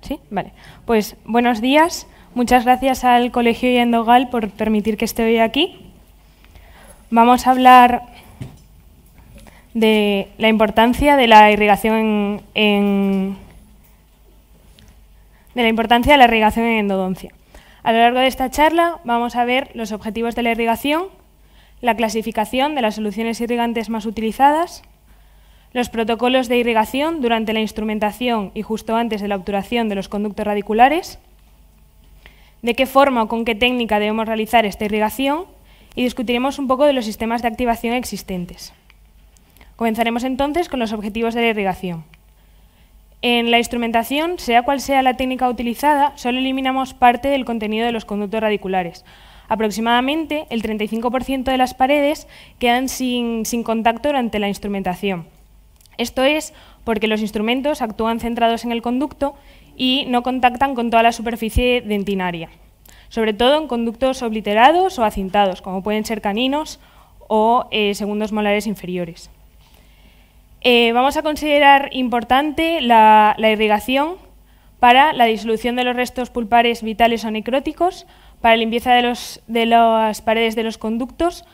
¿Sí? Vale. Pues buenos días. Muchas gracias al Colegio Yendogal por permitir que esté hoy aquí. Vamos a hablar de la importancia de la irrigación en endodoncia. A lo largo de esta charla vamos a ver los objetivos de la irrigación, la clasificación de las soluciones irrigantes más utilizadas, los protocolos de irrigación durante la instrumentación y justo antes de la obturación de los conductos radiculares, de qué forma o con qué técnica debemos realizar esta irrigación y discutiremos un poco de los sistemas de activación existentes. Comenzaremos entonces con los objetivos de la irrigación. En la instrumentación, sea cual sea la técnica utilizada, solo eliminamos parte del contenido de los conductos radiculares. Aproximadamente el 35% de las paredes quedan sin contacto durante la instrumentación. Esto es porque los instrumentos actúan centrados en el conducto y no contactan con toda la superficie dentinaria, sobre todo en conductos obliterados o acintados, como pueden ser caninos o segundos molares inferiores. Vamos a considerar importante la irrigación para la disolución de los restos pulpares vitales o necróticos, para la limpieza de las paredes de los conductos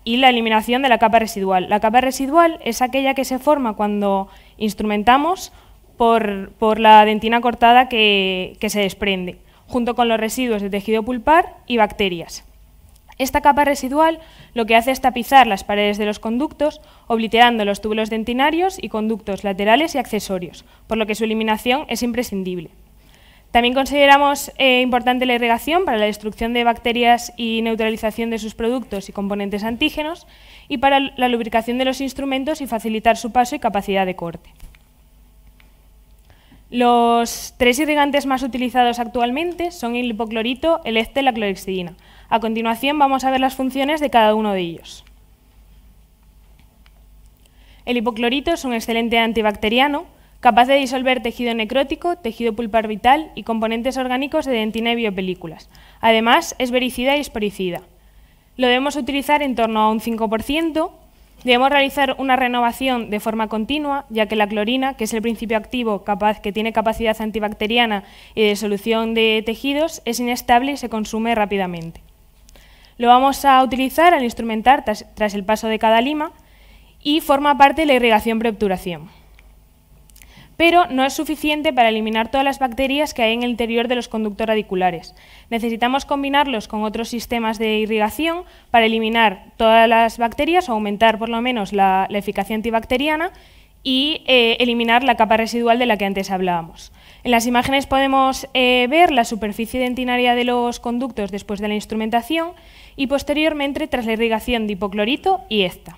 y la eliminación de la capa residual. La capa residual es aquella que se forma cuando instrumentamos por la dentina cortada que se desprende, junto con los residuos de tejido pulpar y bacterias. Esta capa residual lo que hace es tapizar las paredes de los conductos, obliterando los túbulos dentinarios y conductos laterales y accesorios, por lo que su eliminación es imprescindible. También consideramos importante la irrigación para la destrucción de bacterias y neutralización de sus productos y componentes antígenos y para la lubricación de los instrumentos y facilitar su paso y capacidad de corte. Los tres irrigantes más utilizados actualmente son el hipoclorito, el éster y la clorhexidina. A continuación vamos a ver las funciones de cada uno de ellos. El hipoclorito es un excelente antibacteriano, capaz de disolver tejido necrótico, tejido pulpar vital y componentes orgánicos de dentina y biopelículas. Además, es vericida y esporicida. Lo debemos utilizar en torno a un 5%. Debemos realizar una renovación de forma continua, ya que la clorina, que es el principio activo que tiene capacidad antibacteriana y de disolución de tejidos, es inestable y se consume rápidamente. Lo vamos a utilizar al instrumentar tras el paso de cada lima y forma parte de la irrigación preobturación. Pero no es suficiente para eliminar todas las bacterias que hay en el interior de los conductos radiculares. Necesitamos combinarlos con otros sistemas de irrigación para eliminar todas las bacterias o aumentar por lo menos la eficacia antibacteriana y eliminar la capa residual de la que antes hablábamos. En las imágenes podemos ver la superficie dentinaria de los conductos después de la instrumentación y posteriormente tras la irrigación de hipoclorito y ESTA.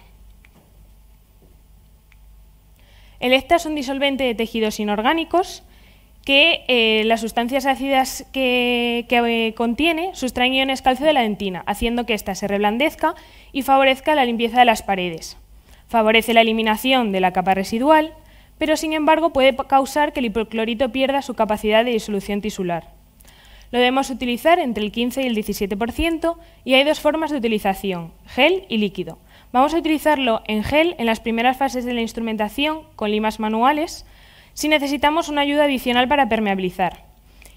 El ESTA es un disolvente de tejidos inorgánicos que las sustancias ácidas que contiene sustraen iones calcio de la dentina, haciendo que ésta se reblandezca y favorezca la limpieza de las paredes. Favorece la eliminación de la capa residual, pero sin embargo puede causar que el hipoclorito pierda su capacidad de disolución tisular. Lo debemos utilizar entre el 15 y el 17% y hay dos formas de utilización, gel y líquido. Vamos a utilizarlo en gel en las primeras fases de la instrumentación con limas manuales si necesitamos una ayuda adicional para permeabilizar.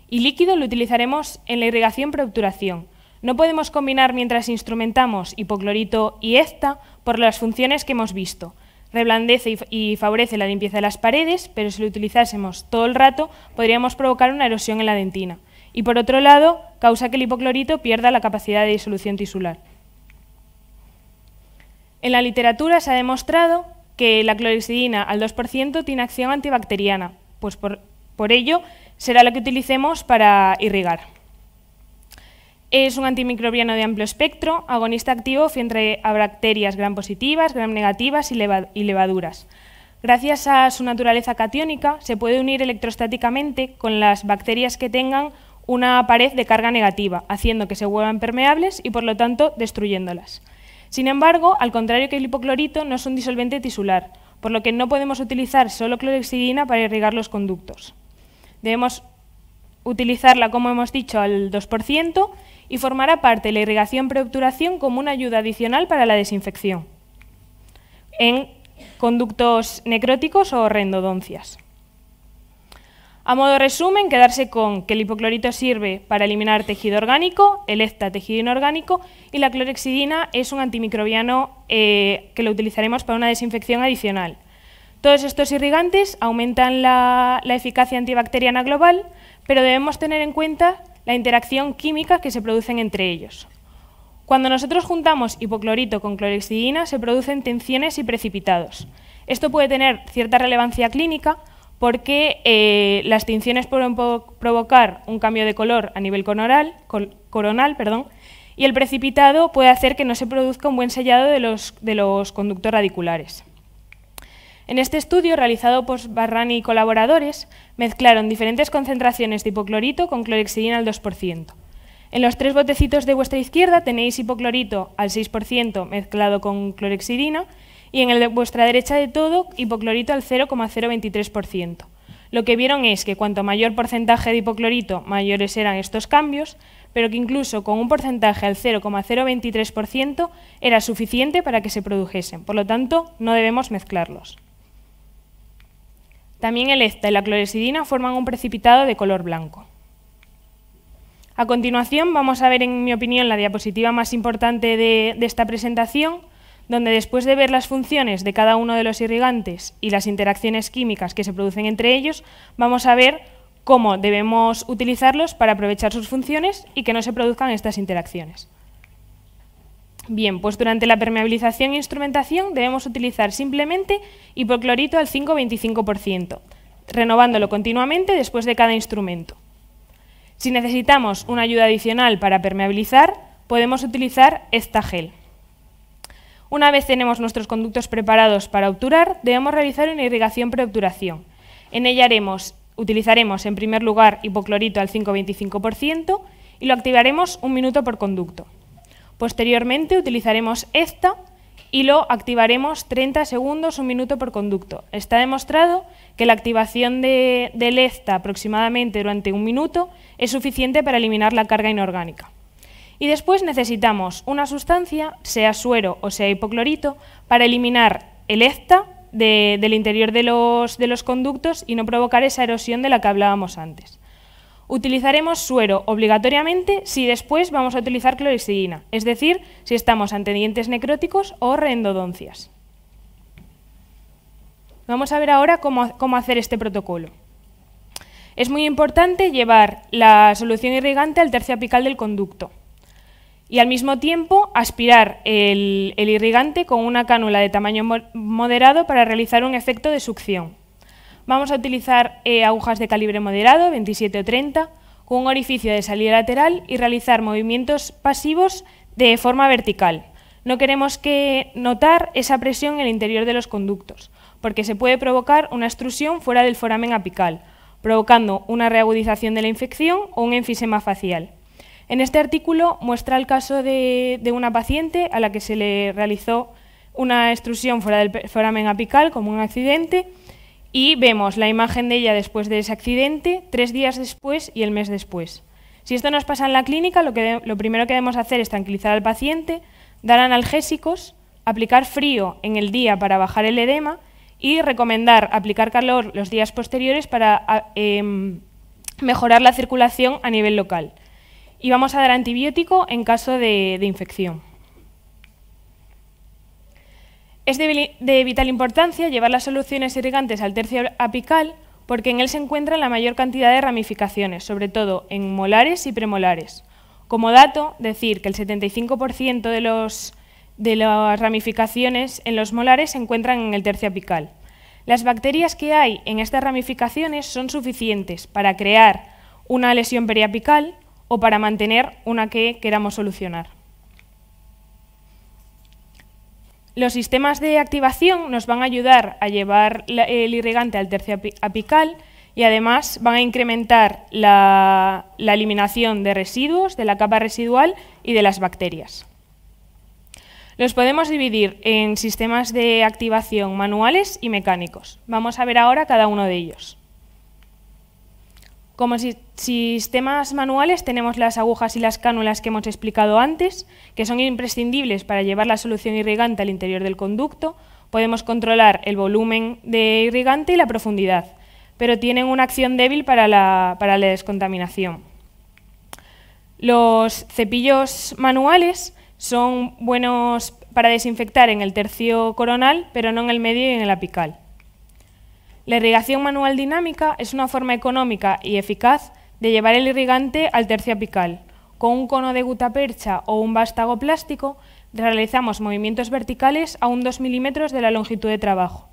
Y líquido lo utilizaremos en la irrigación preobturación. No podemos combinar mientras instrumentamos hipoclorito y ESTA por las funciones que hemos visto. Reblandece y favorece la limpieza de las paredes, pero si lo utilizásemos todo el rato podríamos provocar una erosión en la dentina. Y por otro lado, causa que el hipoclorito pierda la capacidad de disolución tisular. En la literatura se ha demostrado que la clorhexidina al 2% tiene acción antibacteriana, pues por ello será la que utilicemos para irrigar. Es un antimicrobiano de amplio espectro, agonista activo frente a bacterias gram positivas, gram negativas y levaduras. Gracias a su naturaleza catiónica, se puede unir electrostáticamente con las bacterias que tengan una pared de carga negativa, haciendo que se vuelvan permeables y, por lo tanto, destruyéndolas. Sin embargo, al contrario que el hipoclorito, no es un disolvente tisular, por lo que no podemos utilizar solo clorhexidina para irrigar los conductos. Debemos utilizarla, como hemos dicho, al 2% y formará parte de la irrigación preobturación como una ayuda adicional para la desinfección en conductos necróticos o rendodoncias. A modo de resumen, quedarse con que el hipoclorito sirve para eliminar tejido orgánico, el EZTA tejido inorgánico y la clorhexidina es un antimicrobiano que lo utilizaremos para una desinfección adicional. Todos estos irrigantes aumentan la eficacia antibacteriana global, pero debemos tener en cuenta la interacción química que se producen entre ellos. Cuando nosotros juntamos hipoclorito con clorhexidina se producen tensiones y precipitados. Esto puede tener cierta relevancia clínica porque las tinciones pueden provocar un cambio de color a nivel coronal, y el precipitado puede hacer que no se produzca un buen sellado de los conductos radiculares. En este estudio, realizado por Barrani y colaboradores, mezclaron diferentes concentraciones de hipoclorito con clorhexidina al 2%. En los 3 botecitos de vuestra izquierda tenéis hipoclorito al 6% mezclado con clorhexidina, y en el de vuestra derecha de todo, hipoclorito al 0,023%. Lo que vieron es que cuanto mayor porcentaje de hipoclorito, mayores eran estos cambios, pero que incluso con un porcentaje al 0,023% era suficiente para que se produjesen. Por lo tanto, no debemos mezclarlos. También el EZTA y la clorhexidina forman un precipitado de color blanco. A continuación, vamos a ver, en mi opinión, la diapositiva más importante de esta presentación, donde después de ver las funciones de cada uno de los irrigantes y las interacciones químicas que se producen entre ellos, vamos a ver cómo debemos utilizarlos para aprovechar sus funciones y que no se produzcan estas interacciones. Bien, pues durante la permeabilización e instrumentación debemos utilizar simplemente hipoclorito al 5,25%, renovándolo continuamente después de cada instrumento. Si necesitamos una ayuda adicional para permeabilizar, podemos utilizar EZTA gel. Una vez tenemos nuestros conductos preparados para obturar, debemos realizar una irrigación preobturación. En ella utilizaremos en primer lugar hipoclorito al 5,25% y lo activaremos 1 minuto por conducto. Posteriormente utilizaremos EZTA y lo activaremos 30 segundos, 1 minuto por conducto. Está demostrado que la activación del EZTA aproximadamente durante 1 minuto es suficiente para eliminar la carga inorgánica. Y después necesitamos una sustancia, sea suero o sea hipoclorito, para eliminar el EZTA del interior de los conductos y no provocar esa erosión de la que hablábamos antes. Utilizaremos suero obligatoriamente si después vamos a utilizar clorhexidina, es decir, si estamos ante dientes necróticos o reendodoncias. Vamos a ver ahora cómo hacer este protocolo. Es muy importante llevar la solución irrigante al tercio apical del conducto y al mismo tiempo aspirar el irrigante con una cánula de tamaño moderado para realizar un efecto de succión. Vamos a utilizar agujas de calibre moderado, 27 o 30, con un orificio de salida lateral y realizar movimientos pasivos de forma vertical. No queremos notar esa presión en el interior de los conductos, porque se puede provocar una extrusión fuera del foramen apical, provocando una reagudización de la infección o un enfisema facial. En este artículo muestra el caso de una paciente a la que se le realizó una extrusión fuera del foramen apical como un accidente y vemos la imagen de ella después de ese accidente, 3 días después y el mes después. Si esto nos pasa en la clínica, lo primero que debemos hacer es tranquilizar al paciente, dar analgésicos, aplicar frío en el día para bajar el edema y recomendar aplicar calor los días posteriores para mejorar la circulación a nivel local. Y vamos a dar antibiótico en caso de infección. Es de vital importancia llevar las soluciones irrigantes al tercio apical porque en él se encuentra la mayor cantidad de ramificaciones, sobre todo en molares y premolares. Como dato, decir que el 75% de las ramificaciones en los molares se encuentran en el tercio apical. Las bacterias que hay en estas ramificaciones son suficientes para crear una lesión periapical o para mantener una que queramos solucionar. Los sistemas de activación nos van a ayudar a llevar el irrigante al tercio apical y además van a incrementar la eliminación de residuos, de la capa residual y de las bacterias. Los podemos dividir en sistemas de activación manuales y mecánicos. Vamos a ver ahora cada uno de ellos. Como sistemas manuales tenemos las agujas y las cánulas que hemos explicado antes, que son imprescindibles para llevar la solución irrigante al interior del conducto. Podemos controlar el volumen de irrigante y la profundidad, pero tienen una acción débil para la descontaminación. Los cepillos manuales son buenos para desinfectar en el tercio coronal, pero no en el medio y en el apical. La irrigación manual dinámica es una forma económica y eficaz de llevar el irrigante al tercio apical. Con un cono de gutapercha o un vástago plástico realizamos movimientos verticales a un 2 milímetros de la longitud de trabajo.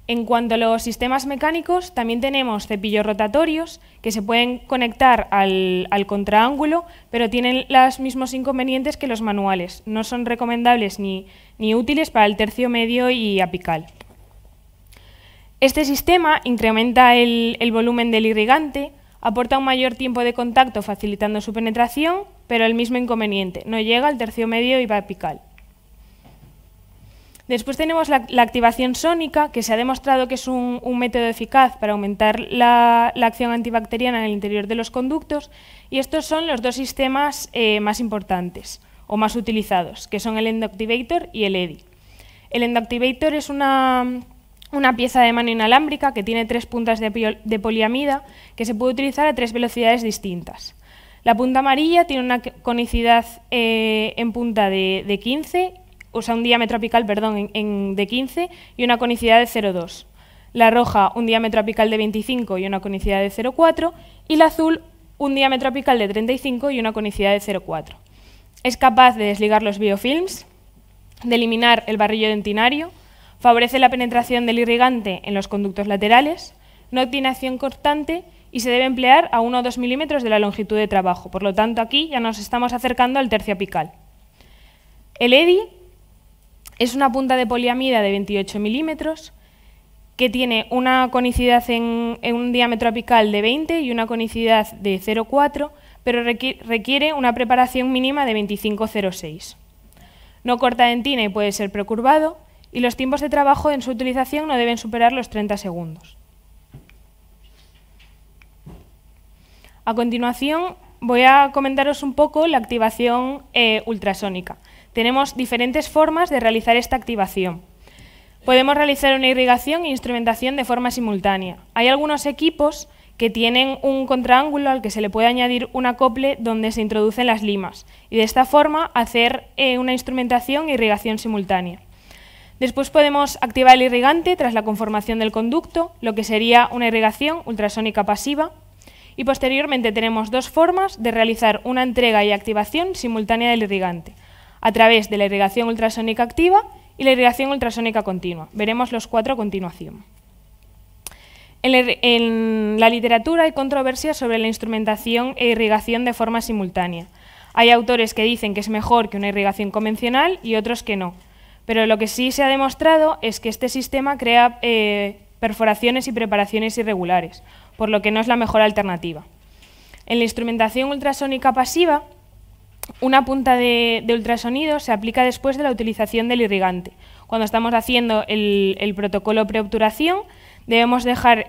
En cuanto a los sistemas mecánicos, también tenemos cepillos rotatorios que se pueden conectar al contraángulo, pero tienen los mismos inconvenientes que los manuales. No son recomendables ni útiles para el tercio medio y apical. Este sistema incrementa el volumen del irrigante, aporta un mayor tiempo de contacto facilitando su penetración, pero el mismo inconveniente, no llega al tercio medio y apical. Después tenemos la activación sónica, que se ha demostrado que es un método eficaz para aumentar la acción antibacteriana en el interior de los conductos, y estos son los dos sistemas más importantes o más utilizados, que son el Endactivator y el EDI. El Endactivator es una pieza de mano inalámbrica que tiene 3 puntas de poliamida que se puede utilizar a 3 velocidades distintas. La punta amarilla tiene una conicidad en punta de 15, o sea, un diámetro apical, perdón, de 15 y una conicidad de 0,2. La roja, un diámetro apical de 25 y una conicidad de 0,4. Y la azul, un diámetro apical de 35 y una conicidad de 0,4. Es capaz de desligar los biofilms, de eliminar el barrillo dentinario, favorece la penetración del irrigante en los conductos laterales, no tiene acción constante y se debe emplear a 1 o 2 milímetros de la longitud de trabajo. Por lo tanto, aquí ya nos estamos acercando al tercio apical. El EDI es una punta de poliamida de 28 milímetros que tiene una conicidad en un diámetro apical de 20 y una conicidad de 0,4, pero requiere una preparación mínima de 25,06. No corta dentina y puede ser precurvado, y los tiempos de trabajo en su utilización no deben superar los 30 segundos. A continuación voy a comentaros un poco la activación ultrasónica. Tenemos diferentes formas de realizar esta activación. Podemos realizar una irrigación e instrumentación de forma simultánea. Hay algunos equipos que tienen un contraángulo al que se le puede añadir un acople donde se introducen las limas y de esta forma hacer una instrumentación e irrigación simultánea. Después podemos activar el irrigante tras la conformación del conducto, lo que sería una irrigación ultrasónica pasiva, y posteriormente tenemos 2 formas de realizar una entrega y activación simultánea del irrigante, a través de la irrigación ultrasónica activa y la irrigación ultrasónica continua. Veremos los 4 a continuación. En la literatura hay controversias sobre la instrumentación e irrigación de forma simultánea. Hay autores que dicen que es mejor que una irrigación convencional y otros que no. Pero lo que sí se ha demostrado es que este sistema crea perforaciones y preparaciones irregulares, por lo que no es la mejor alternativa. En la instrumentación ultrasónica pasiva, una punta de ultrasonido se aplica después de la utilización del irrigante. Cuando estamos haciendo el protocolo preobturación, debemos dejar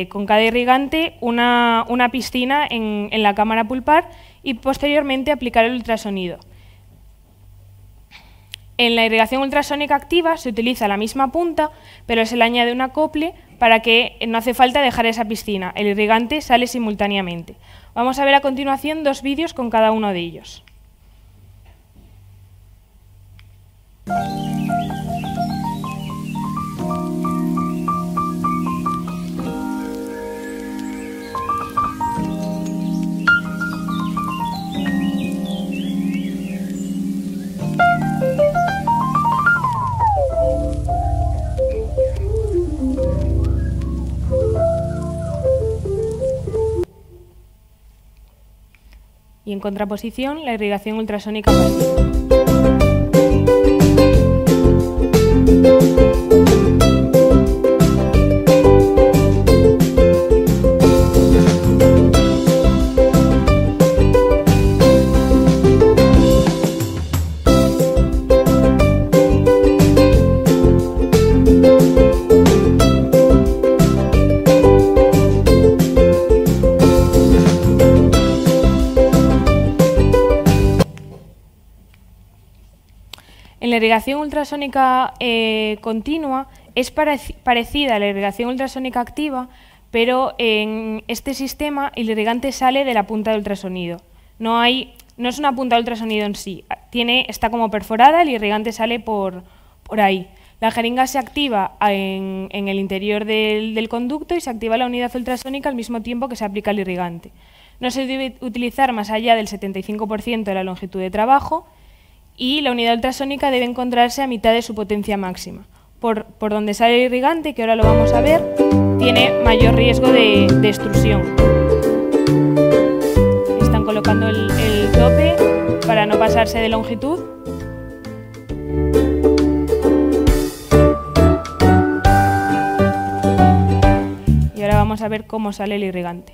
con cada irrigante una piscina en la cámara pulpar y posteriormente aplicar el ultrasonido. En la irrigación ultrasónica activa se utiliza la misma punta, pero se le añade un acople para que no hace falta dejar esa piscina. El irrigante sale simultáneamente. Vamos a ver a continuación 2 vídeos con cada uno de ellos. Y en contraposición, la irrigación ultrasónica pasiva. En la irrigación ultrasónica continua Es parecida a la irrigación ultrasónica activa, pero en este sistema el irrigante sale de la punta de ultrasonido. No es una punta de ultrasonido en sí, está como perforada, el irrigante sale por ahí. La jeringa se activa en el interior del conducto y se activa la unidad ultrasónica al mismo tiempo que se aplica el irrigante. No se debe utilizar más allá del 75% de la longitud de trabajo y la unidad ultrasónica debe encontrarse a mitad de su potencia máxima. Por donde sale el irrigante, que ahora lo vamos a ver, tiene mayor riesgo de extrusión. Están colocando el tope para no pasarse de longitud. Y ahora vamos a ver cómo sale el irrigante.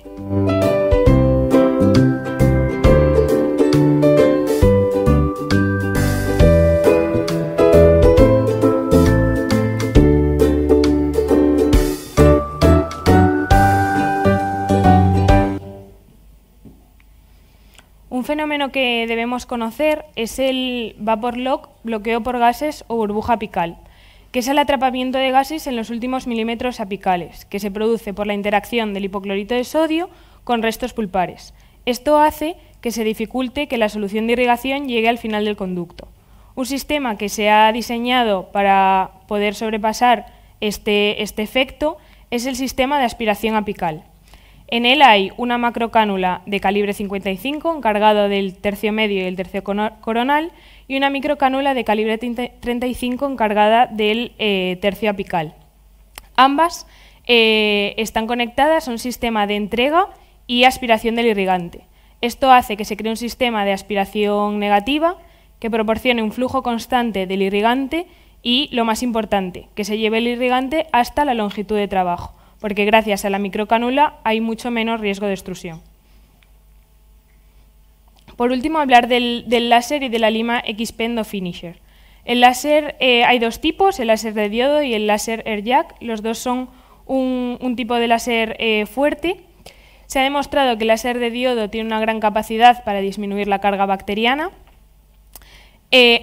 Un fenómeno que debemos conocer es el vapor lock, bloqueo por gases o burbuja apical, que es el atrapamiento de gases en los últimos milímetros apicales, que se produce por la interacción del hipoclorito de sodio con restos pulpares. Esto hace que se dificulte que la solución de irrigación llegue al final del conducto. Un sistema que se ha diseñado para poder sobrepasar este efecto es el sistema de aspiración apical. En él hay una macrocánula de calibre 55 encargado del tercio medio y el tercio coronal y una microcánula de calibre 35 encargada del tercio apical. Ambas están conectadas a un sistema de entrega y aspiración del irrigante. Esto hace que se cree un sistema de aspiración negativa que proporcione un flujo constante del irrigante y, lo más importante, que se lleve el irrigante hasta la longitud de trabajo, porque gracias a la microcánula hay mucho menos riesgo de extrusión. Por último, hablar del láser y de la lima XP Endofinisher. El láser hay dos tipos, el láser de diodo y el láser Air-Jack. Los dos son un tipo de láser fuerte. Se ha demostrado que el láser de diodo tiene una gran capacidad para disminuir la carga bacteriana.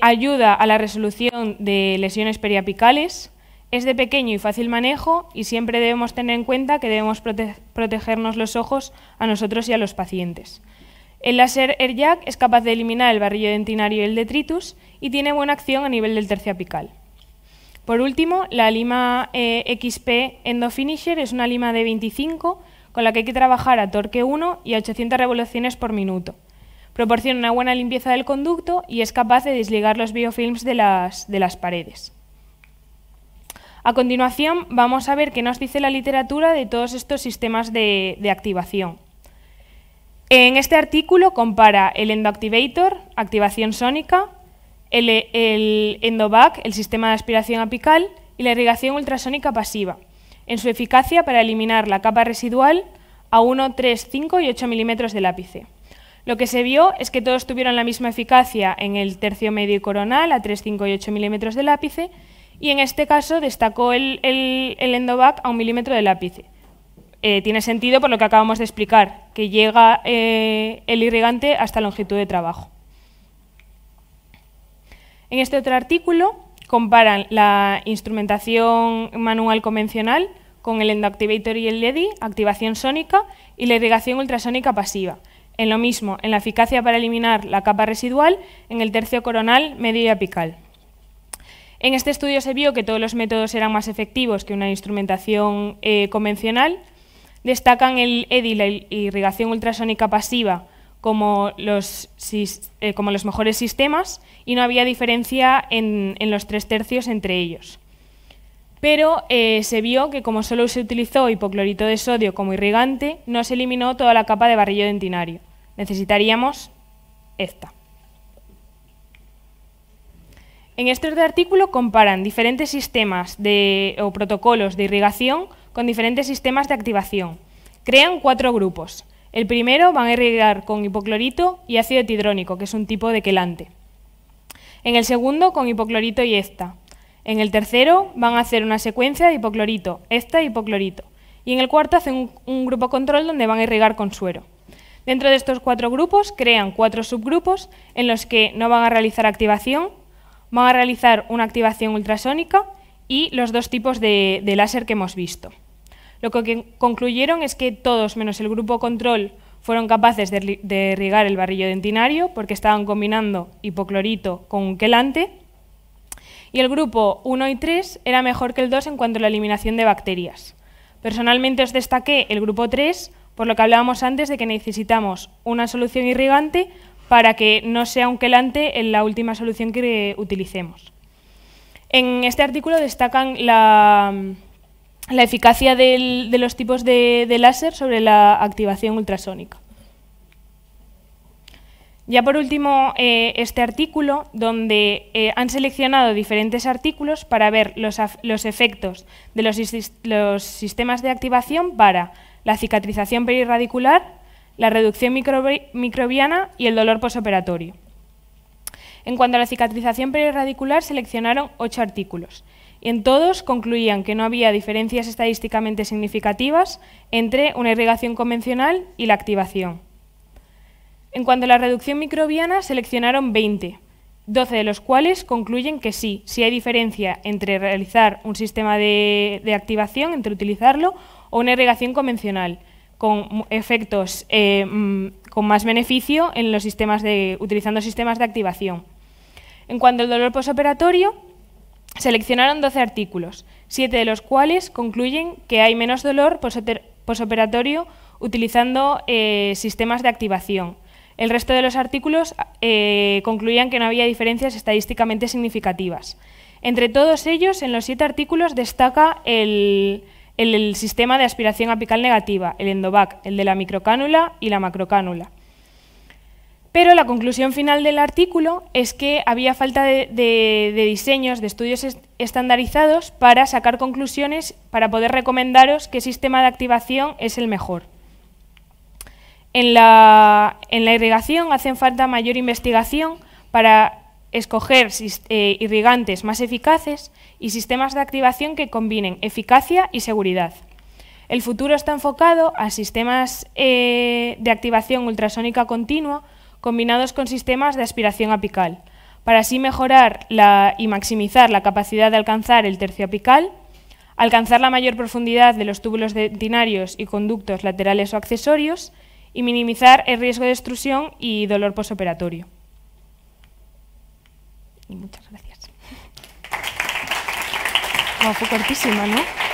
Ayuda a la resolución de lesiones periapicales. Es de pequeño y fácil manejo y siempre debemos tener en cuenta que debemos protegernos los ojos a nosotros y a los pacientes. El láser Air-Jack es capaz de eliminar el barrillo dentinario y el detritus y tiene buena acción a nivel del tercio apical. Por último, la lima XP Endofinisher es una lima de 25 con la que hay que trabajar a torque 1 y a 800 revoluciones por minuto. Proporciona una buena limpieza del conducto y es capaz de desligar los biofilms de las paredes. A continuación, vamos a ver qué nos dice la literatura de todos estos sistemas de activación. En este artículo compara el Endoactivator, activación sónica, el Endovac, el sistema de aspiración apical, y la irrigación ultrasónica pasiva, en su eficacia para eliminar la capa residual a 1, 3, 5 y 8 milímetros del ápice. Lo que se vio es que todos tuvieron la misma eficacia en el tercio medio y coronal a 3, 5 y 8 milímetros del ápice, y en este caso destacó el Endovac a 1 milímetro del ápice. Tiene sentido por lo que acabamos de explicar, que llega el irrigante hasta longitud de trabajo. En este otro artículo comparan la instrumentación manual convencional con el Endoactivator y el LEDI, activación sónica, y la irrigación ultrasónica pasiva. En lo mismo, en la eficacia para eliminar la capa residual en el tercio coronal, medio y apical. En este estudio se vio que todos los métodos eran más efectivos que una instrumentación convencional. Destacan el EDI, la irrigación ultrasónica pasiva, como los mejores sistemas, y no había diferencia en los 3/3 entre ellos. Pero se vio que como solo se utilizó hipoclorito de sodio como irrigante, no se eliminó toda la capa de barrillo dentinario. Necesitaríamos esta. En este otro artículo comparan diferentes sistemas o protocolos de irrigación con diferentes sistemas de activación. Crean 4 grupos. El primero van a irrigar con hipoclorito y ácido etidrónico, que es un tipo de quelante. En el segundo, con hipoclorito y esta. En el tercero, van a hacer una secuencia de hipoclorito, esta y hipoclorito. Y en el cuarto, hacen un grupo control donde van a irrigar con suero. Dentro de estos 4 grupos, crean 4 subgrupos en los que no van a realizar activación, van a realizar una activación ultrasónica y los dos tipos de láser que hemos visto. Lo que concluyeron es que todos, menos el grupo control, fueron capaces de irrigar el barrillo dentinario porque estaban combinando hipoclorito con un quelante, y el grupo 1 y 3 era mejor que el 2 en cuanto a la eliminación de bacterias. Personalmente os destaqué el grupo 3, por lo que hablábamos antes de que necesitamos una solución irrigante para que no sea un quelante en la última solución que utilicemos. En este artículo destacan la eficacia de los tipos de láser sobre la activación ultrasónica. Ya por último, este artículo, donde han seleccionado diferentes artículos para ver los efectos de los sistemas de activación para la cicatrización perirradicular, la reducción microbiana y el dolor posoperatorio. En cuanto a la cicatrización perirradicular, seleccionaron 8 artículos, y en todos concluían que no había diferencias estadísticamente significativas entre una irrigación convencional y la activación. En cuanto a la reducción microbiana, seleccionaron 20, 12 de los cuales concluyen que sí hay diferencia entre realizar un sistema de activación, entre utilizarlo, o una irrigación convencional, con efectos con más beneficio en los utilizando sistemas de activación. En cuanto al dolor posoperatorio, seleccionaron 12 artículos, 7 de los cuales concluyen que hay menos dolor posoperatorio utilizando sistemas de activación. El resto de los artículos concluían que no había diferencias estadísticamente significativas. Entre todos ellos, en los 7 artículos destaca el sistema de aspiración apical negativa, el Endovac, el de la microcánula y la macrocánula. Pero la conclusión final del artículo es que había falta de diseños, de estudios estandarizados para sacar conclusiones, para poder recomendaros qué sistema de activación es el mejor. En la irrigación hacen falta mayor investigación para escoger irrigantes más eficaces y sistemas de activación que combinen eficacia y seguridad. El futuro está enfocado a sistemas de activación ultrasónica continua combinados con sistemas de aspiración apical, para así mejorar y maximizar la capacidad de alcanzar el tercio apical, alcanzar la mayor profundidad de los túbulos dentinarios y conductos laterales o accesorios y minimizar el riesgo de extrusión y dolor posoperatorio. Y muchas gracias. Fue cortísima, ¿no?